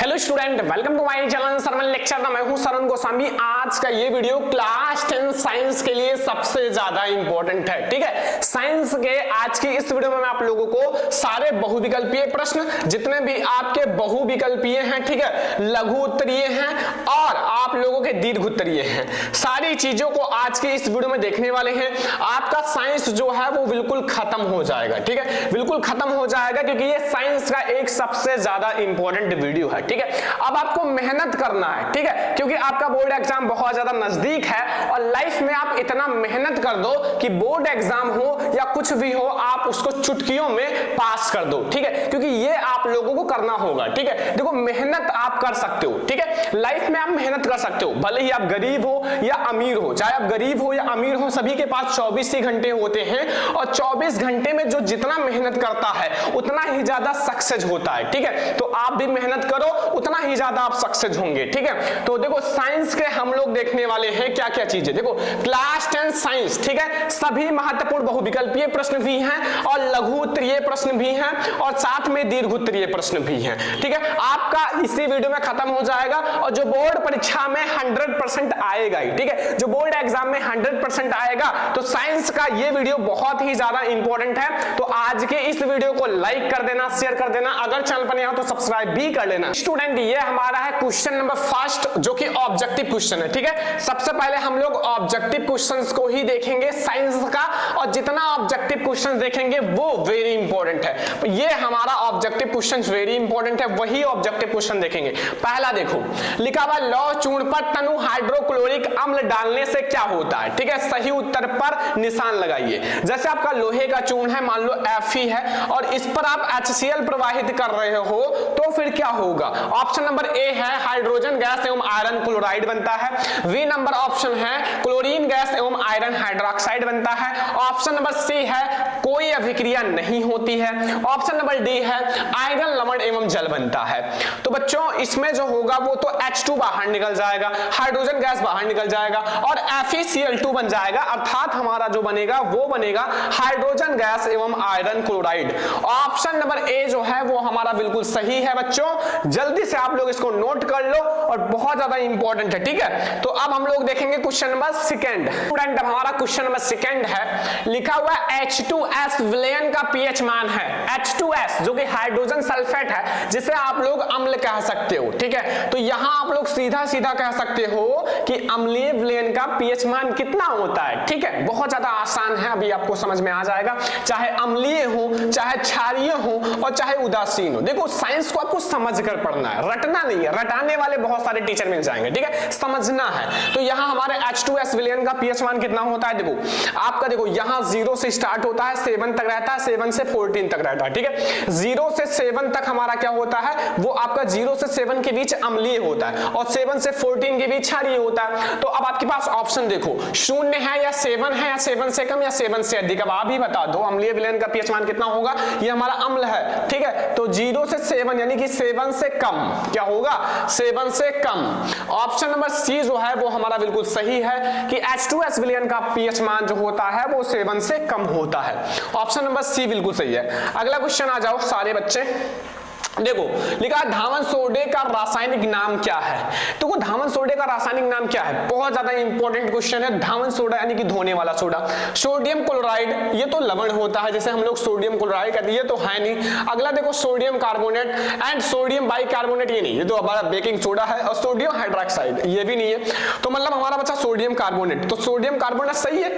Hello student, welcome to my channel Sarman lecture. मैं हूं सरन गोस्वामी। आज का ये वीडियो क्लास 10 साइंस के लिए सबसे ज्यादा इंपॉर्टेंट है। ठीक है, साइंस के आज की इस वीडियो में मैं आप लोगों को सारे बहुविकल्पीय प्रश्न, जितने भी आपके बहुविकल्पीय हैं, ठीक है, लघु उत्तरीय हैं और आप लोगों के दीर्घ उत्तरीय हैं, सारी चीजों को आज की इस वीडियो में देखने वाले हैं। आपका साइंस जो है वो बिल्कुल खत्म हो जाएगा। ठीक है, बिल्कुल खत्म हो जाएगा क्योंकि ये साइंस का एक सबसे ज्यादा इंपॉर्टेंट वीडियो है। ठीक है, अब आपको मेहनत करना है। ठीक है, क्योंकि आपका बोर्ड एग्जाम बहुत ज्यादा नजदीक है और लाइफ में आप इतना मेहनत कर दो कि बोर्ड एग्जाम हो या कुछ भी हो, आप उसको चुटकियों में पास कर दो। ठीक है, क्योंकि ये आप लोगों को करना होगा। ठीक है, देखो मेहनत आप कर सकते हो। ठीक है, लाइफ में आप मेहनत कर सकते हो, भले ही आप गरीब हो या अमीर हो। चाहे आप गरीब हो या अमीर हो, सभी के पास 24 ही घंटे होते हैं और 24 घंटे में जो जितना मेहनत करता है उतना ही ज्यादा सक्सेस होता है। ठीक है, तो आप भी मेहनत करो, उतना ही ज्यादा आप सक्सेस होंगे। ठीक है, तो देखो साइंस के हम लोग देखने वाले हैं क्या क्या चीजें। देखो क्लास 10 साइंस, ठीक है, सभी महत्वपूर्ण बहुविकल्पीय प्रश्न भी हैं और लघु उत्तरीय प्रश्न भी हैं और साथ में दीर्घ उत्तरीय प्रश्न भी हैं। ठीक है, आपका इसी वीडियो में खत्म हो जाएगा और जो बोर्ड परीक्षा में 100% आएगा ही। ठीक है, जो बोर्ड एग्जाम में 100% आएगा, तो साइंस का ये वीडियो बहुत ही ज्यादा इंपॉर्टेंट है। तो आज के इस वीडियो को लाइक कर देना, शेयर कर देना, अगर चैनल पर नहीं हो तो सब्सक्राइब भी कर लेना। स्टूडेंट, ये हमारा है क्वेश्चन नंबर फर्स्ट, जो कि ऑब्जेक्टिव क्वेश्चन है। ठीक है, सबसे पहले हम लोग ऑब्जेक्टिव क्वेश्चंस को ही देखेंगे साइंस का, और जितना ऑब्जेक्टिव क्वेश्चन देखेंगे वो वेरी इंपॉर्टेंट है। ये हमारा ऑब्जेक्टिव क्वेश्चन वेरी इंपॉर्टेंट है, वही ऑब्जेक्टिव क्वेश्चन देखेंगे। पहला देखो, लिखा हुआ लौह चूर्ण पर तनु हाइड्रोक्लोरिक अम्ल डालने से क्या होता है। ठीक है, सही उत्तर पर निशान लगाइए। जैसे आपका लोहे का चूर्ण है, मान लो Fe है, और इस पर आप HCl प्रवाहित कर रहे हो, तो फिर क्या होगा। ऑप्शन नंबर ए है हाइड्रोजन गैस एवं आयरन क्लोराइड बनता है। बी नंबर ऑप्शन है क्लोरीन गैस एवं आयरन हाइड्रोक्साइड बनता है। ऑप्शन नंबर सी है कोई अभिक्रिया नहीं होती है। ऑप्शन नंबर डी है आयरन लवण एवं जल बनता है। तो बच्चों इसमें जो होगा वो तो H2 बाहर निकल जाएगा, हाइड्रोजन गैस बाहर निकल जाएगा और FeCl2 बन जाएगा, अर्थात हमारा जो बनेगा वो बनेगा हाइड्रोजन गैस एवं iron chloride. Option number A जो है वो हमारा बिल्कुल सही है। बच्चों जल्दी से आप लोग इसको नोट कर लो और बहुत ज्यादा इंपॉर्टेंट है। ठीक है, तो अब हम लोग देखेंगे क्वेश्चन नंबर सेकंड। स्टूडेंट, अब हमारा क्वेश्चन नंबर सेकंड है, लिखा हुआ H2S विलयन का पीएच मान है। H2S जो कि हाइड्रोजन सल्फेट है, जिसे आप लोग अम्ल कह सकते हो। ठीक है, तो यहां आप लोग सीधा सीधा कह सकते हो कि अम्लीय विलयन का पीएच मान कितना होता है। ठीक है, बहुत ज्यादा आसान है, अभी आपको समझ में आ जाएगा। चाहे अम्लीय हो, चाहे क्षारीय हो और चाहे उदासीन हो। देखो साइंस को आपको समझ कर पढ़ना है, रटना नहीं है। रटाने वाले बहुत सारे टीचर मिल जाएंगे। ठीक है, समझना है। तो यहाँ हमारे H2S विलयन का पीएच मान कितना होता है। देखो आपका, देखो यहाँ 0 से स्टार्ट होता है, 7 तक रहता है, 7 से 14 तक रहता है। ठीक है, 0 से 7 तक हमारा क्या होता है, वो आपका 0 से 7 के बीच अम्लीय होता है और 7 से 14 के बीच क्षारीय होता है। तो अब आपके पास ऑप्शन देखो, 0 है या 7 है या 7 से कम या 7 से अधिक। अब आप ही बता दो अम्लीय विलयन का पीएच मान कितना होगा। ये हमारा अम्ल है। ठीक है, तो 0 से 7 यानी कि 7 से कम क्या होगा, 7 से कम। ऑप्शन नंबर सी जो है वो हमारा बिल्कुल सही है कि H2S विलयन का पीएच मान जो होता है वो 7 से कम होता है। ऑप्शन नंबर सी बिल्कुल सही है। अगला क्वेश्चन आ जाओ सारे बच्चे। देखो लिखा धावन सोडे का रासायनिक नाम क्या है। तो धावन सोडे का रासायनिक नाम क्या है, बहुत ज्यादा इंपॉर्टेंट क्वेश्चन है। धावन सोडा यानी कि धोने वाला सोडा। सोडियम क्लोराइड ये तो लवण होता है, जैसे हम लोग सोडियम क्लोराइड कहते हैं, ये तो है नहीं। अगला देखो sodium carbonate and sodium bicarbonate, ये नहीं, ये तो हमारा बेकिंग सोडा है। और सोडियम हाइड्रोक्साइड ये भी नहीं है। तो मतलब हमारा बचा सोडियम कार्बोनेट। तो सोडियम कार्बोनेट सही है,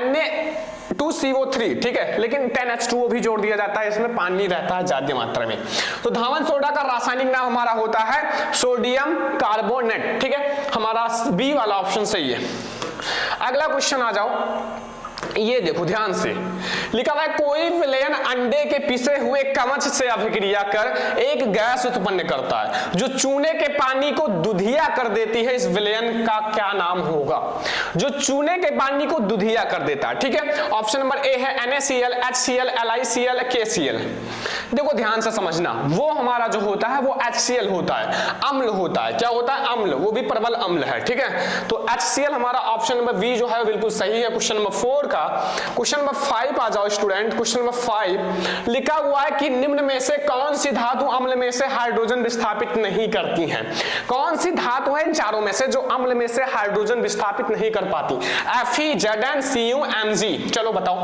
Na2CO3। ठीक है, लेकिन 10H2O भी जोड़ दिया जाता है, इसमें पानी रहता है ज्यादा मात्रा में। तो धावन सोडा का रासायनिक नाम हमारा होता है सोडियम कार्बोनेट। ठीक है, हमारा बी वाला ऑप्शन सही है। अगला क्वेश्चन आ जाओ, ये देखो ध्यान से, लिखा हुआ है कोई विलयन अंडे के पिसे हुए कवच से अभिक्रिया कर एक गैस उत्पन्न करता है जो चूने के पानी को दुधिया कर देती है। इस विलयन का क्या नाम होगा, जो चूने के पानी को दुधिया कर देता है। ठीक है, ऑप्शन नंबर ए है NaCl, HCl, LiCl, KCl। देखो ध्यान से समझना, वो हमारा जो होता है वो HCl होता है, अम्ल होता है। क्या होता है? अम्ल, वो भी प्रबल अम्ल है, ठीक है। तो HCl हमारा ऑप्शन नंबर बी जो है बिल्कुल सही है क्वेश्चन नंबर 4 का। क्वेश्चन नंबर 5 आ जाओ स्टूडेंट। क्वेश्चन नंबर 5 लिखा हुआ है कि निम्न में से कौन सी धातु अम्ल में से हाइड्रोजन विस्थापित नहीं करती हैं? कौन सी धातु है इन चारों में से जो अम्ल में से हाइड्रोजन विस्थापित नहीं कर पाती? Fe, Zn, Cu, Mg। चलो बताओ।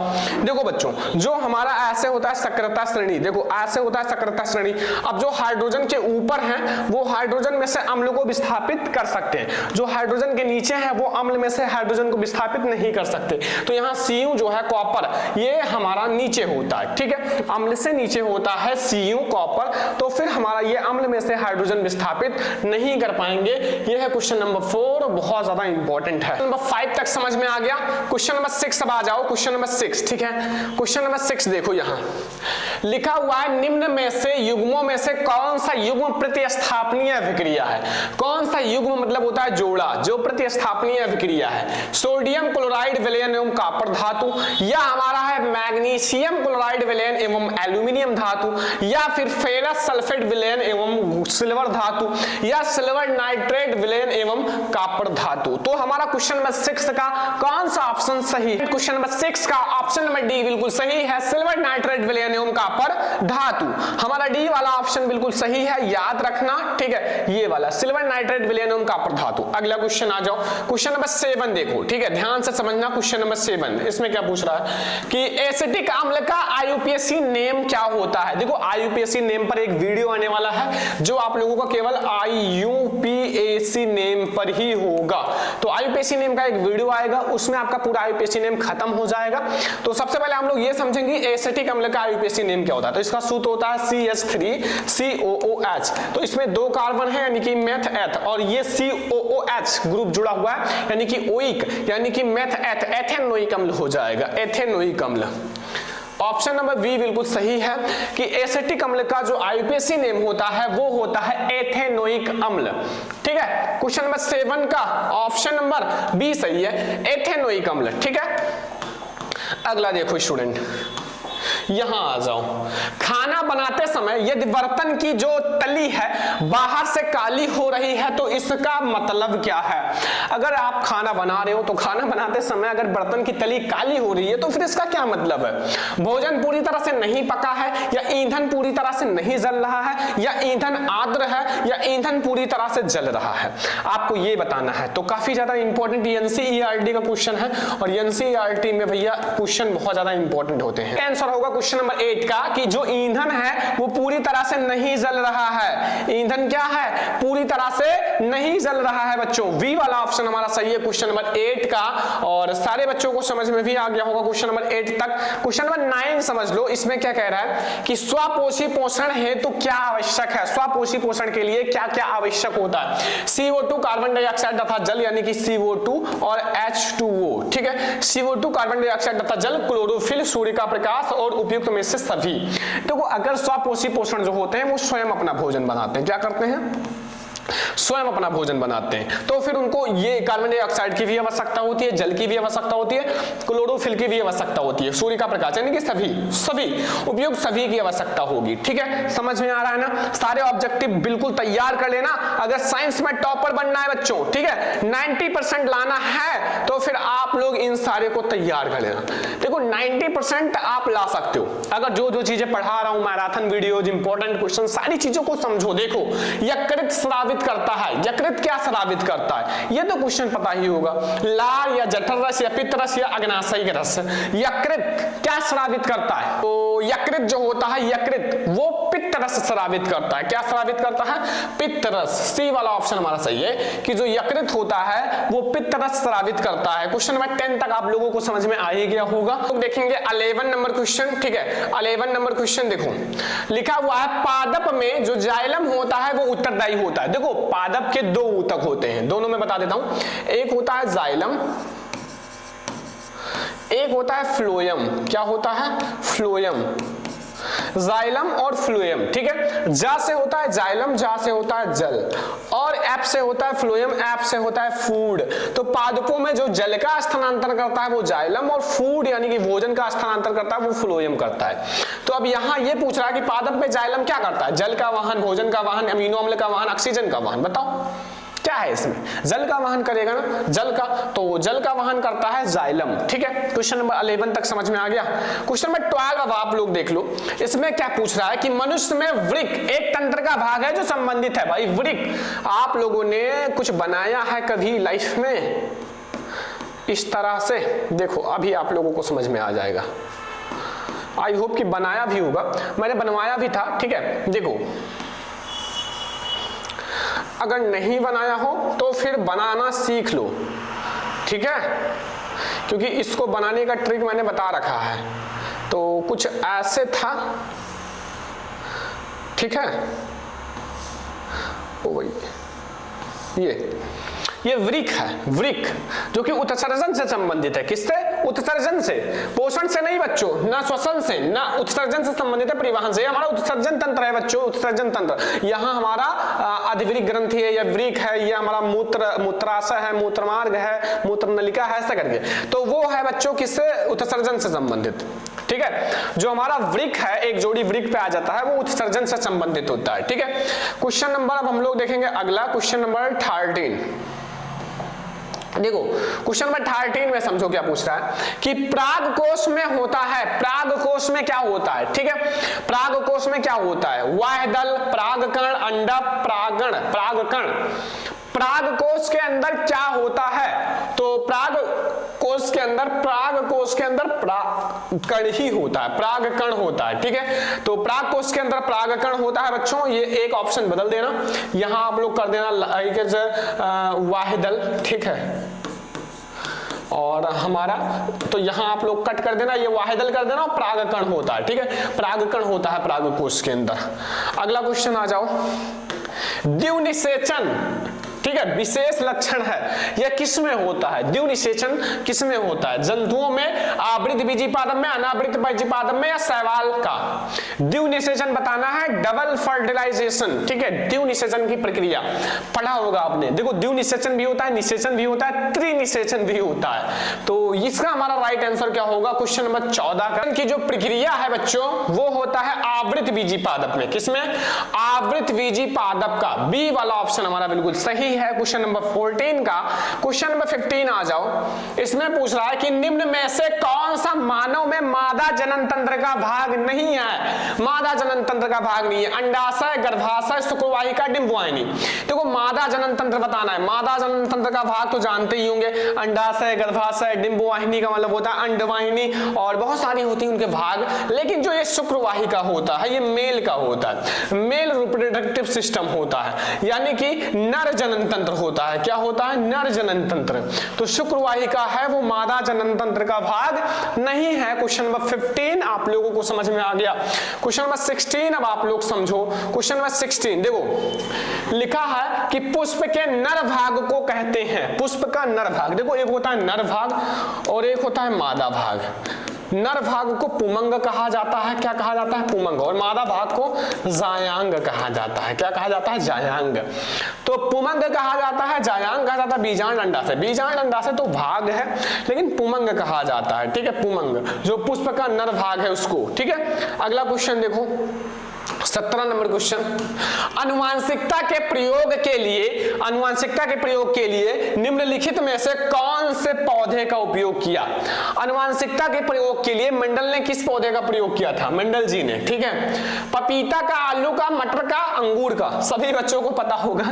देखो बच्चों, जो हमारा ऐसे होता है सक्रियता श्रेणी, देखो ऐसे होता है सक्रियता श्रेणी। अब जो हाइड्रोजन के ऊपर हैं वो हाइड्रोजन में से अम्ल को विस्थापित कर सकते हैं, जो हाइड्रोजन के नीचे हैं वो अम्ल में से हाइड्रोजन को विस्थापित नहीं कर सकते। तो यहाँ Cu जो है कॉपर, ये हमारा नीचे होता है, ठीक है, अम्ल से नीचे होता है Cu कॉपर। तो फिर हमारा ये अम्ल में से हाइड्रोजन विस्थापित नहीं कर पाएंगे। ये है क्वेश्चन नंबर 4, बहुत ज्यादा इंपॉर्टेंट है। नंबर 5 तक समझ में आ गया। क्वेश्चन नंबर 6 अब आ जाओ। क्वेश्चन नंबर 6, ठीक है। क्वेश्चन नंबर 6 देखो, यहाँ लिखा हुआ है निम्न में से युग्मों में से कौन सा युग्म प्रतिस्थापनीय अभिक्रिया है? कौन सा युग्म मतलब होता है जोड़ा, जो प्रतिस्थापनीय अभिक्रिया है? सोडियम क्लोराइड विलयन एवं कॉपर धातु, या हमारा है मैग्नीशियम क्लोराइड विलयन एवं एल्यूमिनियम धातु, या फिर फेरस सल्फेट विलयन एवं सिल्वर धातु, या सिल्वर नाइट्रेट विलयन एवं कॉपर धातु। तो हमारा क्वेश्चन नंबर 6 का कौन सा ऑप्शन सही है? क्वेश्चन नंबर 6 का ऑप्शन नंबर डी बिल्कुल सही है, सिल्वर नाइट्रेट विलयन एवं कॉपर धातु। हमारा डी वाला ऑप्शन बिल्कुल सही है, याद रखना, ठीक है, ये वाला सिल्वर नाइट्रेट विलयन एवं कॉपर धातु। अगला क्वेश्चन आ जाओ। क्वेश्चन नंबर 7 देखो, ठीक है, ध्यान से समझना। क्वेश्चन नंबर 7 इसमें क्या पूछ रहा है कि एसिटिक अम्ल का IUPAC नेम क्या होता है? देखो IUPAC नेम पर एक वीडियो आने वाला है जो आप लोगों का केवल IUPAC नेम पर ही होगा। तो IUPAC नेम का एक वीडियो आएगा, उसमें आपका पूरा IUPAC नेम खत्म हो जाएगा। तो सबसे पहले हम लोग ये समझेंगे एसिटिक अम्ल का IUPAC नेम क्या होता है। तो इसका सूत्र होता है CH3COOH। तो इसमें 2 कार्बन है यानी कि मेथ एथ, और ये COOH ग्रुप जुड़ा हुआ है यानी कि ओइक, यानी कि मेथ एथ, एथेनोइक अम्ल हो जाएगा, एथेनोइक अम्ल। ऑप्शन नंबर बी बिल्कुल सही है कि एसिटिक अम्ल का जो IUPAC नेम होता है वो होता है एथेनोइक अम्ल, ठीक है। क्वेश्चन नंबर 7 का ऑप्शन नंबर बी सही है, एथेनोइक अम्ल, ठीक है। अगला देखो स्टूडेंट, यहां आ जाओ। खाना बनाते समय यदि बर्तन की जो तली है बाहर से काली हो रही है तो इसका मतलब क्या है? अगर आप खाना बना रहे हो तो खाना बनाते समय अगर बर्तन की तली काली हो रही है तो फिर इसका क्या मतलब है? भोजन पूरी तरह से नहीं पका है, या ईंधन पूरी तरह से नहीं जल रहा है, या ईंधन आर्द्र है, या ईंधन पूरी तरह से जल रहा है, आपको ये बताना है। तो काफी ज्यादा इंपॉर्टेंट NCERT का क्वेश्चन है, और NCERT में भैया क्वेश्चन बहुत ज्यादा इंपॉर्टेंट होते हैं। आंसर होगा क्वेश्चन नंबर 8 का कि जो ईंधन है वो पूरी तरह से नहीं जल रहा है। ईंधन क्या है? पूरी तरह से नहीं जल रहा है बच्चों। वी वाला ऑप्शन हमारा सही है क्वेश्चन नंबर 8 का। और सारे बच्चों को समझ में भी आ गया होगा क्वेश्चन नंबर 8 तक। क्वेश्चन नंबर 9 समझ लो, इसमें क्या कह रहा है कि स्वपोषी पोषण हेतु क्या आवश्यक है? स्वपोषी पोषण के लिए क्या क्या आवश्यक होता है? CO2 कार्बन डाइऑक्साइड तथा जल यानी कि CO2 और H2O, ठीक है। CO2 कार्बन डाइऑक्साइड तथा जल, क्लोरोफिल, सूर्य का प्रकाश और उपयुक्त में से सभी। देखो अगर स्वपोषी पोषण जो होते हैं वो स्वयं अपना भोजन बनाते हैं, क्या करते हैं? स्वयं अपना भोजन बनाते हैं, तो फिर उनको ये कार्बन डाइऑक्साइड की भी आवश्यकता होती है, जल की भी आवश्यकता होती है, क्लोरोफिल की भी आवश्यकता होती है, सूर्य का प्रकाश यानी कि सभी उपयुक्त सभी की आवश्यकता होगी, ठीक है। समझ में आ रहा है ना? सारे ऑब्जेक्टिव बिल्कुल तैयार कर लेना। अगर साइंस में टॉपर बनना है बच्चों, ठीक है, 90% लाना है तो फिर आप लोग इन सारे को तैयार कर लेना। देखो 90% आप ला सकते हो अगर जो चीजें पढ़ा रहा हूं, मैराथन वीडियोज, इंपॉर्टेंट क्वेश्चन, सारी चीजों को समझो। देखो यकृत स्रावित करता है, यकृत क्या स्रावित करता है? ये तो क्वेश्चन पता ही होगा। लार या जठर रस या पित्त रस या अग्नाशयी रस, यकृत क्या स्रावित करता है? तो यकृत जो होता है, यकृत वो पित्त रस स्रावित करता है। क्या स्रावित करता है? पित्त रस। सी वाला ऑप्शन हमारा सही है कि जो यकृत होता है वो पित्त रस स्रावित करता है। क्वेश्चन नंबर 10 तक आप लोगों को समझ में आ ही गया होगा। तो देखेंगे 11 नंबर क्वेश्चन, ठीक है। 11 नंबर क्वेश्चन देखो, लिखा हुआ है पादप में जो जाइलम होता है वो उत्तरदायी होता है। देखो पादप के 2 ऊतक होते हैं, दोनों में बता देता हूं। एक होता है जाइलम, एक होता है फ्लोएम। क्या होता है? फ्लोएम। जाइलम और फ्लोएम, ठीक है। जा से होता है जाइलम, जा से होता है जल, और एफ से होता है फ्लोएम, एफ से होता है फूड। तो पादपों में जो जल का स्थानांतरण करता है वो जाइलम, और फूड यानी कि भोजन का स्थानांतरण करता है वो फ्लोएम करता है। तो अब यहाँ ये पूछ रहा है कि पादप में जाइलम क्या करता है, जल का वहन, भोजन का वहन, अमीनो अम्ल का वहन, ऑक्सीजन का वहन, बताओ क्या है इसमें, जल का वहन करेगा ना, जल का, तो जल का वहन करता है जाइलम। ठीक है, क्वेश्चन नंबर 11 तक समझ में आ गया। क्वेश्चन नंबर 12 अब आप लोग देख लो, इसमें क्या पूछ रहा है कि मनुष्य में वृक्क एक तंत्र का भाग है जो संबंधित है। भाई वृक्क आप लोगों ने कुछ बनाया है कभी लाइफ में इस तरह से, देखो अभी आप लोगों को समझ में आ जाएगा, आई होप कि बनाया भी होगा, मैंने बनवाया भी था। ठीक है, देखो अगर नहीं बनाया हो तो फिर बनाना सीख लो, ठीक है, क्योंकि इसको बनाने का ट्रिक मैंने बता रखा है। तो कुछ ऐसे था, ठीक है, ओ भाई ये वृक्क है, वृक्क जो कि उत्सर्जन से संबंधित है। किससे? उत्सर्जन से, पोषण से नहीं बच्चों, ना श्वसन से, ना उत्सर्जन से संबंधित है, परिवहन से। हमारा उत्सर्जन तंत्र है बच्चों, उत्सर्जन तंत्र। यहाँ हमारा अधिवृक्क ग्रंथि है, या वृक्क है, ये हमारा मूत्राशय है, मूत्रमार्ग है, मूत्र नलिका है, ऐसा करके। तो वो है बच्चों किससे? उत्सर्जन से संबंधित। ठीक है, जो हमारा वृक्क है, एक जोड़ी वृक्क पे आ जाता है, वो उत्सर्जन से संबंधित होता है। ठीक है, क्वेश्चन नंबर अब हम लोग देखेंगे अगला, क्वेश्चन नंबर 13। देखो क्वेश्चन नंबर 13 में समझो क्या पूछ रहा है कि प्राग कोश में होता है, प्राग कोश में क्या होता है। ठीक है, प्राग कोश में क्या होता है? वायदल, परागकण, अंडक, परागण, परागकण। प्राग कोश के अंदर क्या होता है? तो प्राग कोश के अंदर, प्राग कोश के अंदर परागकण ही होता है, परागकण होता है। ठीक है, तो प्राग कोश के अंदर परागकण होता है बच्चों। ये एक ऑप्शन बदल देना, यहां आप लोग कर देना वाहिदल। ठीक है, और हमारा तो यहां आप लोग कट कर देना, ये वाहिदल कर देना, परागकण होता है। ठीक है, परागकण होता है प्राग कोश के अंदर। अगला क्वेश्चन आ जाओ, द्विनिषेचन। ठीक है, विशेष लक्षण है, यह किसमें होता है? द्विनिषेचन किसमें होता है? जंतुओं में, आवृत बीजीपादप में, अनावृत बीजीपादप में, या शैवाल का? द्विनिषेचन बताना है, डबल फर्टिलाइजेशन। ठीक है, द्विनिषेचन की प्रक्रिया पढ़ा होगा आपने। देखो द्विनिषेचन भी होता है, निषेचन भी होता है, त्रिनिषेचन भी होता है। तो इसका हमारा राइट आंसर क्या होगा? क्वेश्चन नंबर 14 का की जो प्रक्रिया है बच्चों, वो होता है आवृत बीजीपादप में। किसमें? आवृत बीजीपादप का। बी वाला ऑप्शन हमारा बिल्कुल सही है। क्वेश्चन नंबर 14 का। क्वेश्चन नंबर 15 आ जाओ, इसमें पूछ रहा है कि निम्न में से कौन सा मानव में मादा जनन तंत्र का भाग नहीं है? मादा जनन तंत्र का भाग नहीं है। अंडाशय, गर्भाशय, शुक्रवाहिका, डिंबवाहिनी। देखो मादा जनन तंत्र बताना है। मादा जनन तंत्र का भाग तो जानते ही होंगे, अंडाशय, गर्भाशय, डिंबवाहिनी का मतलब होता है अंडवाहिनी, और बहुत सारी होती है उनके भाग। लेकिन जो ये शुक्रवाहिका होता है, ये मेल का होता है, मेल रिप्रोडक्टिव सिस्टम होता है, यानी कि नर जनन तंत्र होता है। क्या होता है? नर जनन तंत्र। तो शुक्रवाहिका है वो मादा जनन तंत्र का भाग नहीं है। क्वेश्चन नंबर 15 आप लोगों को समझ में आ गया। क्वेश्चन नंबर 16 अब आप लोग समझो। क्वेश्चन नंबर 16 देखो लिखा है कि पुष्प के नर भाग को कहते हैं, पुष्प का नर भाग। देखो एक होता है नर भाग और एक होता है मादा भाग। नर भाग को पुमंग कहा जाता है। क्या कहा जाता है? पुमंग। और मादा भाग को जायांग कहा जाता है। क्या कहा जाता है? जायांग। तो पुमंग कहा जाता है, जायांग कहा जाता है बीजांड अंडा से। बीजांड अंडा से तो भाग है, लेकिन पुमंग कहा जाता है। ठीक है, पुमंग जो पुष्प का नर भाग है उसको। ठीक है, अगला क्वेश्चन देखो 17 नंबर क्वेश्चन। अनुवांशिकता के प्रयोग के लिए, अनुवांशिकता के प्रयोग के लिए निम्नलिखित में से कौन से पौधे का उपयोग किया? अनुवांशिकता के प्रयोग के लिए मंडल ने किस पौधे का प्रयोग किया था? मंडल जी ने। ठीक है, पपीता का, आलू का, मटर का, अंगूर का। सभी बच्चों को पता होगा।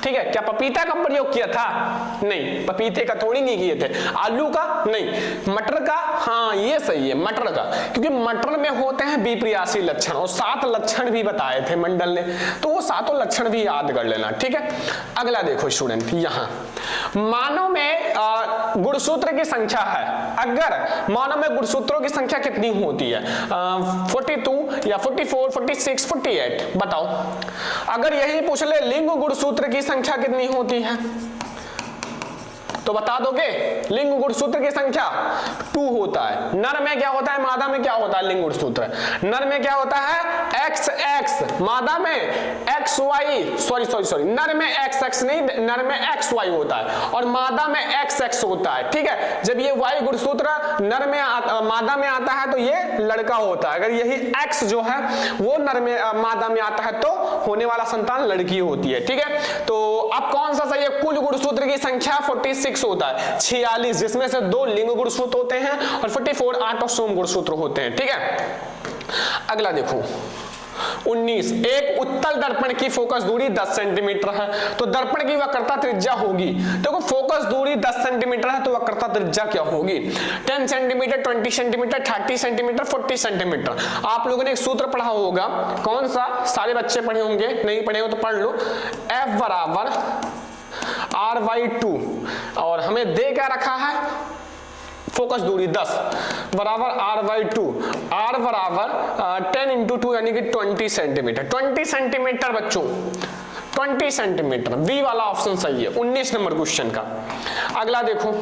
ठीक है, क्या पपीता का प्रयोग किया था? नहीं, पपीते का थोड़ी नहीं किए थे। आलू का? नहीं। मटर का? हाँ ये सही है, मटर का, क्योंकि मटर में होते हैं विपर्यासी लक्षण, और 7 लक्षण भी बताए थे मंडल ने, तो वो 7 लक्षण भी याद कर लेना। ठीक है, अगला देखो स्टूडेंट, यहां मानव में गुणसूत्र की संख्या है। अगर मानव में गुणसूत्रों की संख्या कितनी होती है? 42 या 44, 46, 48 बताओ। अगर यही पूछ ले लिंग गुणसूत्र की संख्या कितनी होती है, तो बता दोगे लिंग गुणसूत्र की संख्या 2 होता है। नर में क्या होता है, मादा में क्या होता है लिंग गुणसूत्र? नर में क्या होता है XX, मादा में XY, सॉरी नर में XX नहीं, नर में XY होता है और मादा में XX होता है। ठीक है, जब ये Y गुणसूत्र नर में मादा में आता है तो ये लड़का होता है। अगर यही X जो है वो नर में मादा में आता है तो होने वाला संतान लड़की होती है। ठीक है, तो अब कौन सा सही है? कुल गुणसूत्र की संख्या 46 होता है, 46, जिसमें से 2 लिंग गुणसूत्र होते हैं और 44 ऑटोसोम गुणसूत्र होते हैं। ठीक है, अगला देखो 19, एक उत्तल दर्पण की फोकस दूरी 10 सेंटीमीटर है तो दर्पण की वक्रता त्रिज्या होगी। देखो फोकस दूरी 10 सेंटीमीटर है तो वक्रता त्रिज्या क्या होगी? 10 सेंटीमीटर, 20 सेंटीमीटर, 30 सेंटीमीटर, 40 सेंटीमीटर। आप लोगों ने एक सूत्र पढ़ा होगा, कौन सा? सारे बच्चे पढ़े होंगे, नहीं पढ़े हो तो पढ़ लो। F बराबर R/2 और हमें दे क्या रखा है? फोकस दूरी 10 बराबर R/2, R बराबर 10 × 2 यानी कि 20 सेंटीमीटर। 20 सेंटीमीटर बच्चों, 20 सेंटीमीटर, बी वाला ऑप्शन सही है 19 नंबर क्वेश्चन का। अगला देखो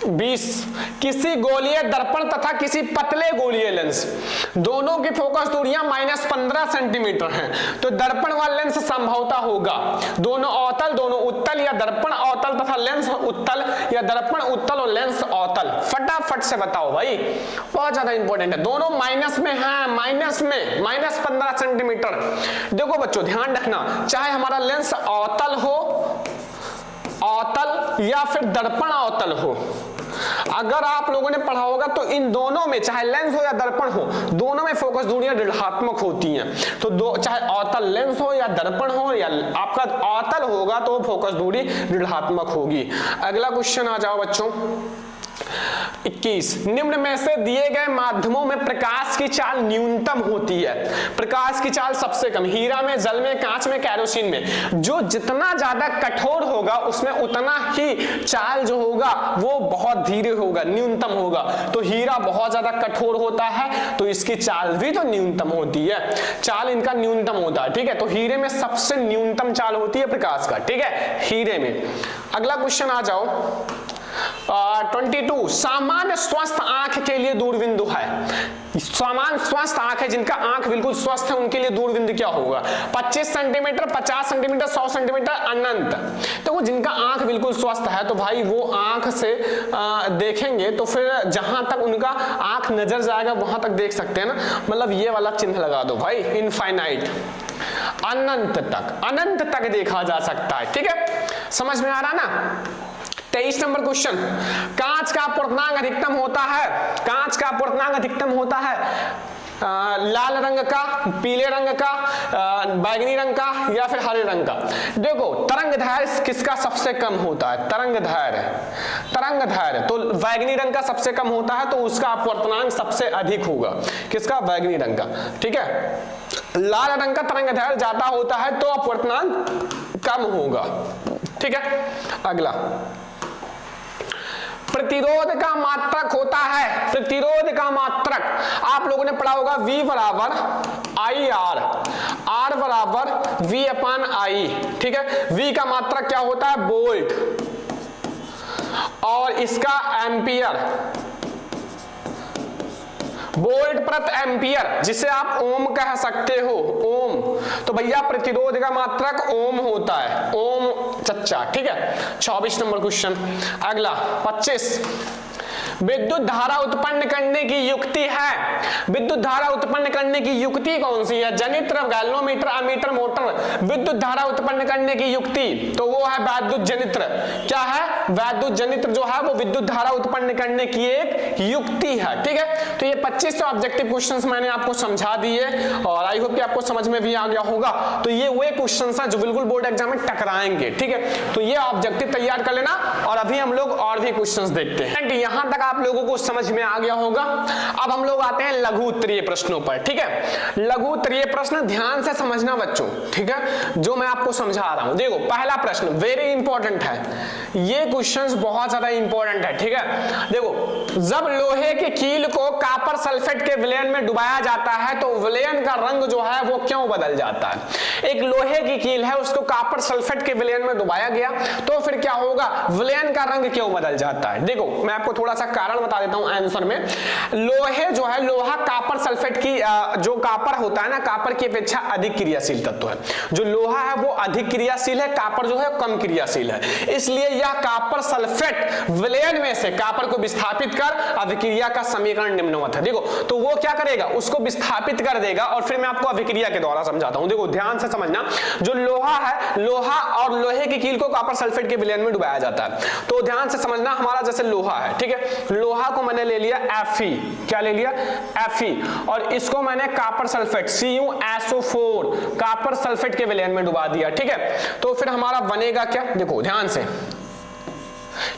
20, किसी गोलीय दर्पण तथा किसी पतले गोलीय लेंस दोनों की फोकस दूरियां -15 सेंटीमीटर हैं तो दर्पण व लेंस संभवतः होगा दोनों अवतल, दोनों उत्तल या दर्पण अवतल तथा लेंस उत्तल या दर्पण उत्तल और लेंस अवतल। फटाफट से बताओ भाई, बहुत ज्यादा इंपॉर्टेंट है। दोनों माइनस में है, माइनस में -15 सेंटीमीटर। देखो बच्चों ध्यान रखना, चाहे हमारा लेंस अवतल हो, अवतल या फिर दर्पण अवतल हो, अगर आप लोगों ने पढ़ा होगा तो इन दोनों में चाहे लेंस हो या दर्पण हो, दोनों में फोकस दूरियां ऋणात्मक होती हैं। तो चाहे अवतल लेंस हो या दर्पण हो या आपका अवतल होगा तो फोकस दूरी ऋणात्मक होगी। अगला क्वेश्चन आ जाओ बच्चों 21, निम्न में से दिए गए माध्यमों में प्रकाश की चाल न्यूनतम होती है। प्रकाश की चाल सबसे कम हीरा में, जल में, कांच में, केरोसिन में। जो जितना ज्यादा कठोर होगा उसमें उतना ही चाल जो होगा वो बहुत धीरे होगा, न्यूनतम होगा। तो हीरा बहुत ज्यादा कठोर होता है तो इसकी चाल भी तो न्यूनतम होती है, चाल इनका न्यूनतम होता है। ठीक है, तो हीरे में सबसे न्यूनतम चाल होती है प्रकाश का। ठीक है, हीरे में। अगला क्वेश्चन आ जाओ 22, सामान्य स्वस्थ आंख के लिए दूरबिंदु है। सामान्य स्वस्थ आंख है, जिनका आंख बिल्कुल स्वस्थ है उनके लिए दूरबिंदु क्या होगा? 25 सेंटीमीटर, 50 सेंटीमीटर, 100 सेंटीमीटर, अनंत। तो वो जिनका आंख बिल्कुल स्वस्थ है तो भाई वो आंख से देखेंगे तो फिर जहां तक उनका आंख नजर जाएगा वहां तक देख सकते हैं ना, मतलब ये वाला चिन्ह लगा दो भाई, इनफाइनाइट, अनंत तक, अनंत तक देखा जा सकता है। ठीक है, समझ में आ रहा ना? 23 नंबर क्वेश्चन, कांच का पूर्णांक अधिकतम होता है, कांच का पूर्णांक अधिकतम होता है लाल रंग का, पीले रंग का, बैंगनी रंग का या फिर हरे रंग का। देखो तरंग दैर्घ्य किसका सबसे कम होता है? तरंग दैर्घ्य, तरंग दैर्घ्य तो बैंगनी रंग का सबसे कम होता है तो उसका अपवर्तनांक सबसे अधिक होगा। किसका? बैंगनी रंग का। ठीक है, लाल रंग का तरंग दैर्घ्य ज्यादा होता है तो अपवर्तनांक कम होगा। ठीक है, अगला प्रतिरोध का मात्रक होता है, प्रतिरोध का मात्रक आप लोगों ने पढ़ा होगा V बराबर IR, R बराबर V/I। ठीक है, V का मात्रक क्या होता है? वोल्ट, और इसका एम्पियर, वोल्ट प्रति एम्पियर, जिसे आप ओम कह सकते हो, ओम। तो भैया प्रतिरोध का मात्रक ओम होता है, ओम चच्चा। ठीक है, 24 नंबर क्वेश्चन। अगला 25, विद्युत धारा उत्पन्न करने की युक्ति है। विद्युत धारा उत्पन्न करने की युक्ति कौन सी है? जनित्र, गैल्वेनोमीटर, अमीटर, मोटर। विद्युत धारा उत्पन्न करने की युक्ति तो वो है वैद्युत जनित्र। क्या है? वैद्युत जनित्र जो है वो विद्युत धारा उत्पन्न करने की एक युक्ति है। ठीक है, तो ये 25 ऑब्जेक्टिव क्वेश्चंस मैंने आपको समझा दिए और आई होप कि आपको समझ में भी आ गया होगा। तो ये वो क्वेश्चंस हैं जो बिल्कुल बोर्ड एग्जाम में टकराएंगे। ठीक है, तो ये ऑब्जेक्टिव तैयार कर लेना और अभी हम लोग और भी क्वेश्चंस देखते हैं। यहां तक आप लोगों को समझ में आ गया होगा। अब हम लोग आते हैं लघु उत्तरीय प्रश्नों पर, ठीक है। लघु उत्तरीय प्रश्न ध्यान से समझना बच्चों, ठीक है, जो मैं आपको समझा रहा हूं। देखो पहला प्रश्न वेरी इंपॉर्टेंट है, ये क्वेश्चंस बहुत ज्यादा इंपॉर्टेंट है, ठीक है। देखो जब लोहे की कील को कॉपर सल्फेट के विलयन में डुबाया जाता है तो विलयन का रंग जो है वो क्यों बदल जाता है। एक लोहे की कील है, उसको कॉपर सल्फेट के विलयन में डुबाया गया तो फिर क्या होगा, विलयन का रंग क्यों बदल जाता है। देखो मैं आपको थोड़ा सा कारण बता देता हूं आंसर में। लोहे जो है, लोहा कॉपर सल्फेट की जो कॉपर होता है ना, कॉपर की अपेक्षा अधिक क्रियाशील तत्व है। जो लोहा है वो अधिक क्रियाशील है, कॉपर जो है कम क्रियाशील है, इसलिए यह कॉपर सल्फेट विलयन में से कॉपर को विस्थापित कर अभिक्रिया का समीकरण निम्नवत है। देखो तो वो क्या करेगा, उसको विस्थापित कर देगा और फिर मैं आपको अभिक्रिया के द्वारा समझाता हूं। देखो ध्यान से समझना, जो लोहा है, लोहा और लोहे की कील को कॉपर सल्फेट के विलयन में डुबाया जाता है। तो ध्यान से समझना, हमारा जैसे लोहा है, ठीक है, लोहा को मैंने ले लिया Fe, क्या ले लिया Fe, और इसको मैंने copper sulphate CuSO4 copper sulphate के विलयन में डुबा दिया, ठीक है। तो फिर हमारा बनेगा क्या, देखो ध्यान से,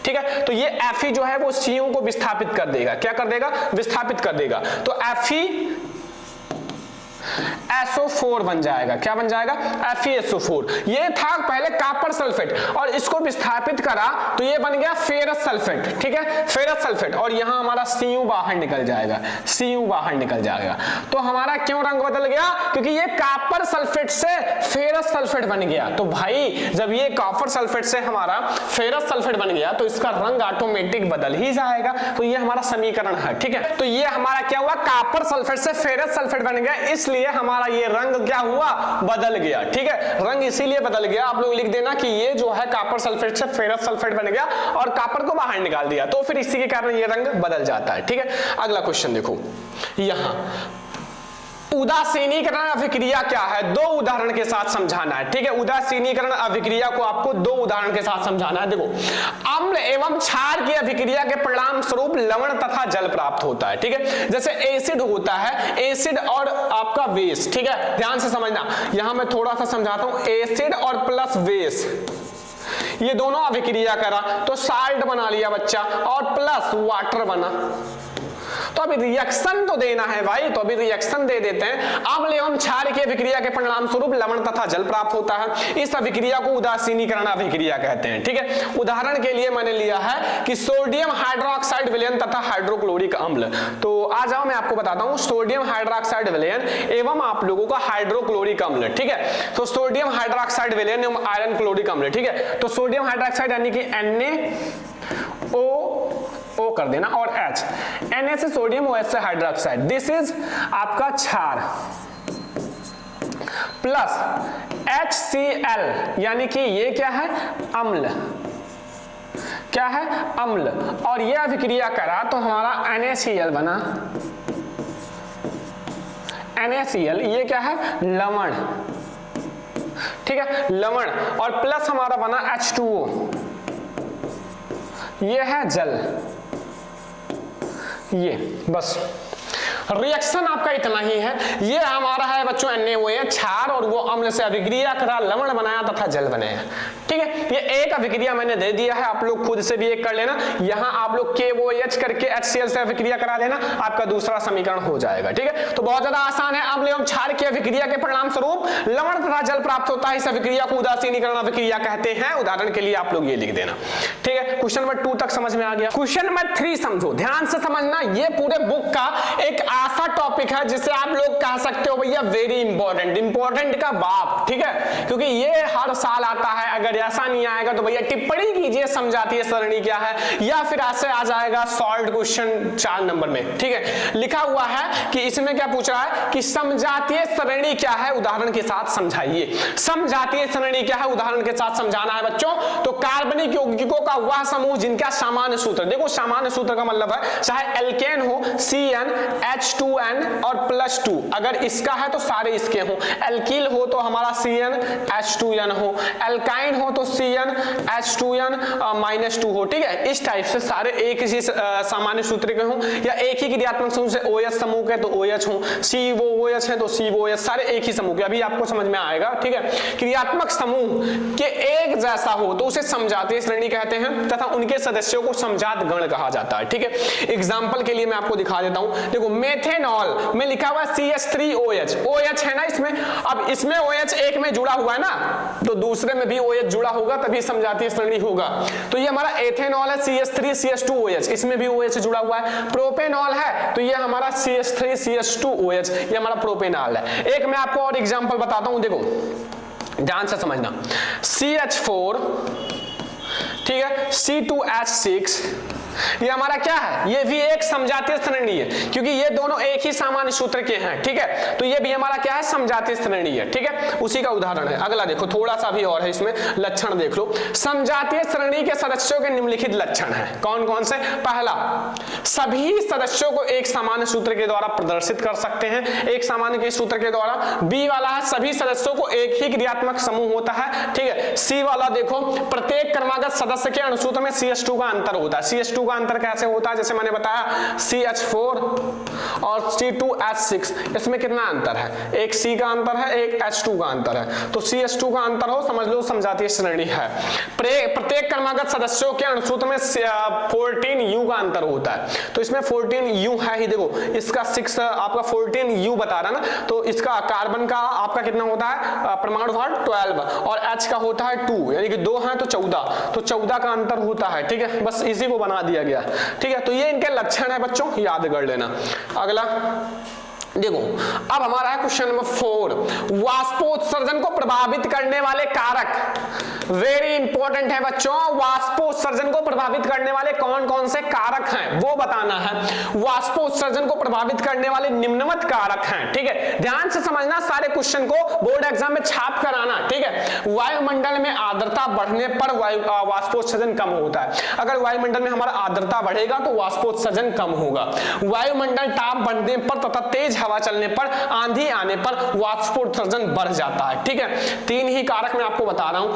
ठीक है। तो ये Fe जो है वो Cu को विस्थापित कर देगा, क्या कर देगा, विस्थापित कर देगा। तो FeSO4 बन जाएगा, क्या बन जाएगा, FeSO4। ये था पहले कॉपर सल्फेट और इसको विस्थापित करा तो ये बन गया फेरस सल्फेट, ठीक है, फेरस सल्फेट, और यहां हमारा Cu बाहर निकल जाएगा, Cu बाहर निकल जाएगा। तो हमारा क्यों रंग बदल गया, क्योंकि ये कॉपर सल्फेट से फेरस सल्फेट बन गया। तो भाई जब ये कॉपर सल्फेट से हमारा फेरस सल्फेट बन गया तो इसका रंग ऑटोमेटिक बदल ही जाएगा। तो ये हमारा समीकरण है, ठीक है। तो ये हमारा क्या हुआ, कॉपर सल्फेट से फेरस सल्फेट बन गया, इसलिए हमारा ये रंग क्या हुआ, बदल गया, ठीक है। रंग इसीलिए बदल गया, आप लोग लिख देना कि ये जो है कॉपर सल्फेट से फेरस सल्फेट बन गया और कॉपर को बाहर निकाल दिया, तो फिर इसी के कारण ये रंग बदल जाता है, ठीक है। अगला क्वेश्चन देखो, यहां उदासीनीकरण अभिक्रिया क्या है, दो उदाहरण के साथ समझाना है, ठीक है। उदासीनीकरण अभिक्रिया को आपको दो उदाहरण के साथ समझाना है। देखो अम्ल एवं क्षार की अभिक्रिया के परिणाम स्वरूप लवण तथा जल प्राप्त होता है, ठीक है। जैसे एसिड होता है, एसिड और आपका बेस, ठीक है, ध्यान से समझना। यहां मैं थोड़ा सा समझाता हूं, एसिड और प्लस बेस ये दोनों अभिक्रिया करा तो साल्ट बना लिया बच्चा और प्लस वाटर बना। तो अभी रिएक्शन तो देना है भाई, तो अभी रिएक्शन दे देते हैं। अम्ल एवं क्षार की अभिक्रिया के परिणाम स्वरूप लवण तथा जल प्राप्त होता है। इस अभिक्रिया को उदासीनीकरण अभिक्रिया कहते हैं, ठीक है। उदाहरण के लिए मैंने लिया है कि सोडियम हाइड्रोक्साइड विलयन तथा हाइड्रोक्लोरिक अम्ल। तो आ जाओ मैं आपको बताता हूं, सोडियम हाइड्रोक्साइड विलयन एवं आप लोगों का हाइड्रोक्लोरिक अम्ल, ठीक है। तो सोडियम हाइड्रोक्साइड विलयन एवं आयरन क्लोरिक अम्ल, ठीक है। तो सोडियम हाइड्रोक्साइड यानी कि NaO कर देना और H, Na से सोडियम, OH से हाइड्रोक्साइड, दिस इज आपका क्षार, प्लस HCl यानी कि ये क्या है, अम्ल, क्या है, अम्ल, और ये अभिक्रिया करा तो हमारा NaCl बना, NaCl ये क्या है, लवण, ठीक है, लवण, और प्लस हमारा बना H2O, ये है जल, ये बस रिएक्शन आपका इतना ही है। ये हमारा है बच्चों NaOH क्षार, और वो अम्ल से अभिक्रिया करा, लवण बनाया तथा जल बनाया, ठीक है। ये एक अभिक्रिया मैंने दे दिया है, आप लोग खुद से भी एक कर लेना। यहां आप लोग KOH करके HCl से अभिक्रिया करा देना, आपका दूसरा समीकरण हो जाएगा, ठीक है। तो बहुत ज्यादा आसान है। अम्ल एवं क्षार की अभिक्रिया के परिणाम स्वरूप लवण तथा जल प्राप्त होता है, इस अभिक्रिया को उदासीनीकरण अभिक्रिया कहते हैं। उदाहरण के लिए आप लोग ये लिख देना, ठीक है। क्वेश्चन नंबर 2 तक समझ में आ गया। क्वेश्चन नंबर 3 समझो, ध्यान से समझना। ये पूरे बुक का एक ऐसा टॉपिक है जिसे आप लोग कह सकते हो भैया वेरी इंपॉर्टेंट, इंपॉर्टेंट का बाप, ठीक है, क्योंकि ये हर साल आता है। अगर ऐसा नहीं आएगा तो भैया टिप्पणी कीजिए समझातीय सरणी क्या है, या फिर ऐसे आ जाएगा सॉल्व क्वेश्चन 4 नंबर में, ठीक है। लिखा हुआ है कि इसमें क्या पूछ रहा है कि समझातीय सरणी क्या है, उदाहरण के साथ समझाइए। समझातीय सरणी क्या है, उदाहरण के साथ समझाना है बच्चों। तो कार्बनिक यौगिकों का वह समूह जिनका सामान्य सूत्र, देखो सामान्य सूत्र का मतलब है चाहे एल्केन हो CnH2n और +2, अगर इसका है तो सारे इसके हो। एल्कील हो तो हमारा CnH2n हो, एल्काइन एल्काइन हो तो Cn H2n -2 हो, ठीक है। इस टाइप से सारे एक ही सामान्य सूत्र के हों, या एक ही क्रियात्मक समूह से OH समूह के तो OH हो, COOH है तो COOH, सारे एक ही समूह के। अभी आपको समझ में आएगा, ठीक है। क्रियात्मक समूह के एक जैसा हो तो उसे समजातीय श्रेणी कहते हैं तथा उनके सदस्यों को समजात गण कहा जाता है, ठीक है। एग्जांपल के लिए मैं आपको दिखा देता हूं, देखो मेथेनॉल में लिखा हुआ CH3OH, OH है ना इसमें, अब इसमें OH एक में जुड़ा हुआ है ना, तो दूसरे में भी OH जुड़ा होगा तभी समजातीय श्रेणी होगा। तो ये हमारा एथेनॉल है CH3CH2OH, इसमें भी OH जुड़ा हुआ है। प्रोपेनॉल है तो ये हमारा CH3CH2OH, ये हमारा प्रोपेनॉल है। एक मैं आपको और एग्जांपल बताता हूं, देखो ध्यान से समझना। CH4, ठीक है, C2H6, ये हमारा क्या है, ये भी एक समजातीय श्रेणी है क्योंकि ये दोनों एक ही सामान्य सूत्र के हैं, ठीक है। तो ये भी हमारा क्या है, समजातीय श्रेणी है, ठीक है। उसी का उदाहरण है। अगला देखो, थोड़ा सा भी और है इसमें, लक्षण देख लो। समजातीय श्रेणी के सदस्यों के निम्नलिखित लक्षण हैं, कौन कौन से। पहला, सभी सदस्यों को एक सामान्य सूत्र के द्वारा प्रदर्शित कर सकते हैं, एक सामान्य के सूत्र के द्वारा। बी वाला है, सभी सदस्यों को एक ही क्रियात्मक समूह होता है, ठीक है। सी वाला देखो, प्रत्येक क्रमागत सदस्य के अणुसूत्र में CH2 का अंतर होता है। CH2 का अंतर कैसे होता है, जैसे मैंने बताया CH4 और C2H6, इसमें कितना अंतर है, एक C का अंतर है, एक H2 का अंतर है। तो CH2 का अंतर हो, समझ लो समजातीय श्रेणी है। प्रत्येक क्रमागत सदस्यों के अणुसूत्र में 14U का अंतर होता है, तो इसमें 14U है ही। देखो इसका 6 आपका 14U बता रहा ना, तो इसका कार्बन का आपका कितना होता है, परमाणु भार 12 और H का होता है 2, यानी कि 2 है तो 14, तो 14 का अंतर होता है, ठीक है। बस इसी को बना दिया गया, ठीक है। तो ये इनके लक्षण है बच्चों, याद कर लेना। अगला देखो, अब हमारा है क्वेश्चन नंबर 4, वाष्पोत्सर्जन को प्रभावित करने वाले कारक। वेरी इंपॉर्टेंट है बच्चों, वाष्पोत्सर्जन को प्रभावित करने वाले कौन कौन से कारक हैं वो बताना है। वाष्पोत्सर्जन को प्रभावित करने वाले निम्नवत कारक हैं, ठीक है। ध्यान से समझना, सारे क्वेश्चन को बोर्ड एग्जाम में छाप कर आना, ठीक है। वायुमंडल में आर्द्रता बढ़ने पर वाष्पोत्सर्जन कम होता है। अगर वायुमंडल में हमारा आर्द्रता बढ़ेगा तो वाष्पोत्सर्जन कम होगा। वायुमंडल ताप बढ़ने पर तथा तेज हवा चलने पर, आंधी आने पर वाष्पोत्सर्जन बढ़ जाता है, ठीक है। 3 ही कारक मैं आपको बता रहा हूं।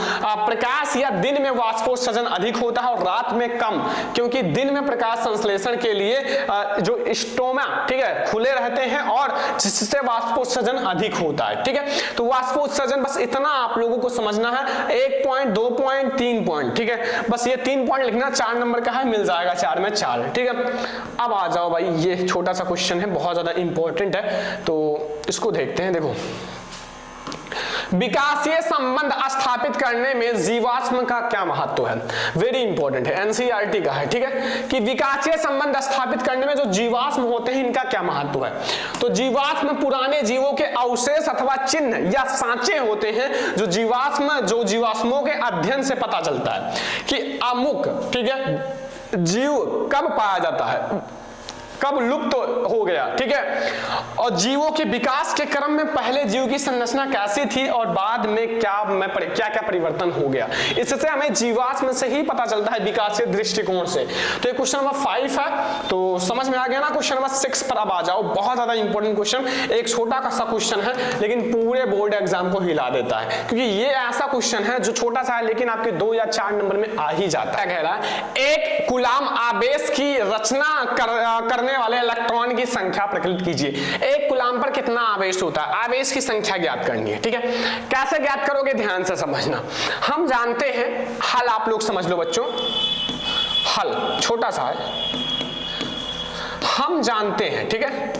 प्रकाश या दिन में वाष्पोत्सर्जन अधिक होता है और रात में कम, क्योंकि दिन में प्रकाश संश्लेषण के लिए जो स्टोमा, ठीक है, खुले रहते हैं और जिससे वाष्पोत्सर्जन अधिक होता है, ठीक है। तो वाष्पोत्सर्जन बस इतना आप लोगों को समझना है, 1 पॉइंट 2 पॉइंट 3 पॉइंट, ठीक है। बस ये 3 पॉइंट लिखना, 4 नंबर का है, मिल जाएगा 4 में 4, ठीक है। अब आ जाओ भाई, ये छोटा सा क्वेश्चन है, बहुत ज्यादा इंपॉर्टेंट है, तो इसको देखते हैं। देखो, विकासीय संबंध स्थापित करने में जीवाश्म का क्या महत्व है। वेरी इंपॉर्टेंट है, एनसीईआरटी का है, ठीक है, कि विकासीय संबंध स्थापित करने में जो जीवाश्म होते हैं इनका क्या महत्व है। तो जीवाश्म पुराने जीवों के अवशेष अथवा चिन्ह या सांचे होते हैं, जो जीवाश्मों के अध्ययन से पता चलता है कि अमुक, ठीक है, जीव कब पाया जाता है, कब लुप्त हो गया, ठीक है, और जीवों के विकास के क्रम में पहले जीव की संरचना कैसी थी और बाद में क्या परिवर्तन हो गया। इससे हमें जीवाश्म से ही पता चलता है विकासीय दृष्टिकोण से। तो ये क्वेश्चन नंबर 5 है, तो समझ में आ गया ना। क्वेश्चन नंबर 6 पर अब आ जाओ, बहुत ज्यादा इंपॉर्टेंट क्वेश्चन, एक छोटा सा क्वेश्चन है लेकिन पूरे बोर्ड एग्जाम को हिला देता है, क्योंकि ये ऐसा क्वेश्चन है जो छोटा सा है लेकिन आपके 2 या 4 नंबर में आ ही जाता है। कह रहा है, एक कूलाम आवेश की रचना करने वाले इलेक्ट्रॉन की संख्या प्रकलित कीजिए। एक कूलाम पर कितना आवेश होता है, आवेश की संख्या ज्ञात करनी है, ठीक है। कैसे ज्ञात करोगे, ध्यान से समझना। हम जानते हैं, हल आप लोग समझ लो बच्चों, हल छोटा सा है, हम जानते हैं, ठीक है,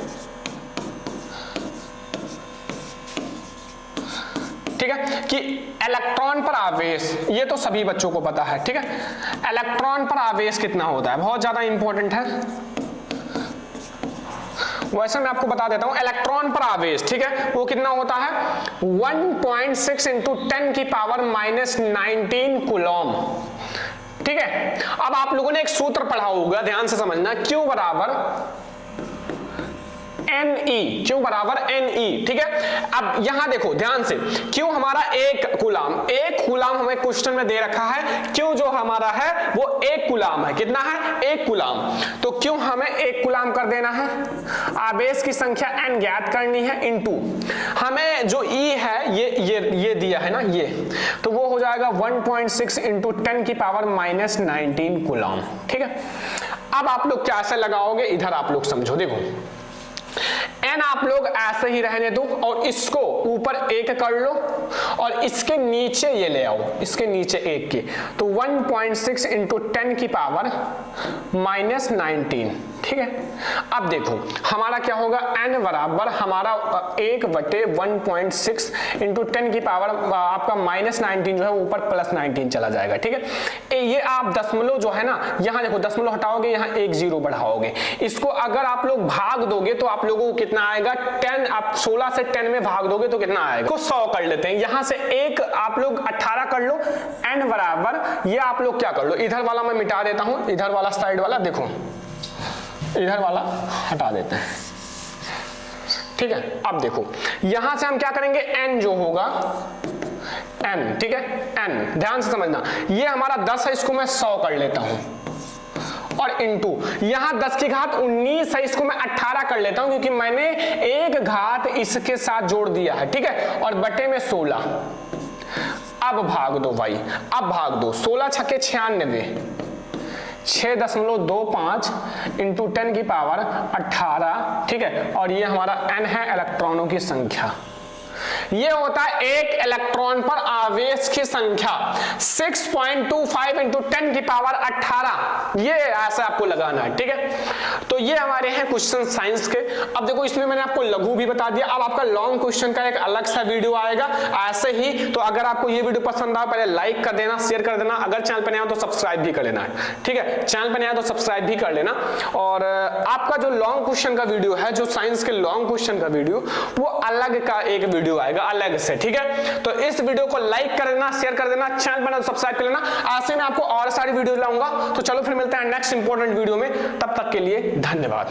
ठीक है, कि इलेक्ट्रॉन पर आवेश, ये तो सभी बच्चों को पता है, ठीक है। इलेक्ट्रॉन पर आवेश कितना होता है, बहुत ज्यादा इंपॉर्टेंट है। वैसे मैं आपको बता देता हूं, इलेक्ट्रॉन पर आवेश, ठीक है, वो कितना होता है 1.6 × 10⁻⁻19 कूलम, ठीक है। अब आप लोगों ने एक सूत्र पढ़ा होगा, ध्यान से समझना, Q बराबर Ne, Q बराबर Ne, ठीक है। अब यहां देखो ध्यान से, Q हमारा 1 कूलाम हमें क्वेश्चन में दे रखा है। Q जो हमारा है वो 1 कूलाम है। कितना है? 1 कूलाम। तो Q हमें 1 कूलाम कर देना है। आवेश की संख्या n ज्ञात करनी है इनटू हमें जो E है ये दिया है ना, ये तो वो हो जाएगा 1.6 इंटू 10 की पावर माइनस 19 कूलाम, ठीक है। अब आप लोग कैसे लगाओगे, इधर आप लोग समझो। देखो n आप लोग ऐसे ही रहने दो और इसको ऊपर 1 कर लो और इसके नीचे ये ले आओ, इसके नीचे 1 के, तो 1.6 इंटू 10 की पावर माइनस 19, ठीक है। अब देखो हमारा क्या होगा, n बराबर हमारा 1/1.6 इंटू 10 की पावर आपका माइनस 19 जो है ऊपर प्लस 19 चला जाएगा, ठीक है। ये आप दशमलव जो है ना, यहाँ देखो दशमलव हटाओगे, यहाँ 1 0 बढ़ाओगे, इसको अगर आप लोग भाग दोगे तो आप लोगों को कितना आएगा, 10, आप 16 से 10 में भाग दोगे तो कितना आएगा, को 100 कर लेते हैं। यहाँ से 1 आप लोग 18 कर लो, n बराबर ये आप लोग क्या कर लो, इधर वाला मैं मिटा देता हूं, इधर वाला साइड वाला देखो, इधर वाला हटा देते हैं, ठीक है। अब देखो यहां से हम क्या करेंगे, n जो होगा n, ठीक है, n ध्यान से समझना, ये हमारा 10 है, इसको मैं 100 कर लेता हूं और इंटू यहां 10 की घात 19 है, इसको मैं 18 कर लेता हूं क्योंकि मैंने एक घात इसके साथ जोड़ दिया है, ठीक है, और बटे में 16। अब भाग दो भाई, अब भाग दो, 16 छक्के 96, 6.25 इंटू 10 की पावर 18, ठीक है, और ये हमारा n है इलेक्ट्रॉनों की संख्या। ये होता है एक इलेक्ट्रॉन पर आवेश की संख्या। 6.25 इंटू 10 की पावर 18, ये ऐसा आपको लगाना है, ठीक है। तो ये हमारे हैं क्वेश्चन साइंस के। अब देखो इसमें मैंने आपको लघु भी बता दिया, अब आपका लॉन्ग क्वेश्चन का एक अलग सा वीडियो आएगा ऐसे ही। तो अगर आपको ये वीडियो पसंद आए, पहले लाइक कर देना, शेयर कर देना, अगर चैनल पर नया हो तो सब्सक्राइब भी कर लेना है, ठीक है। चैनल पर नया तो सब्सक्राइब भी कर लेना। और आपका जो लॉन्ग क्वेश्चन का वीडियो है, जो साइंस के लॉन्ग क्वेश्चन का वीडियो, वो अलग का एक वीडियो आएगा अलग से, ठीक है। तो इस वीडियो को लाइक कर देना, शेयर कर देना, चैनल पर सब्सक्राइब कर लेना। ऐसे में आपको और सारी वीडियो लाऊंगा। तो चलो फिर मिलते हैं नेक्स्ट इंपॉर्टेंट वीडियो में, तब तक के लिए धन्यवाद।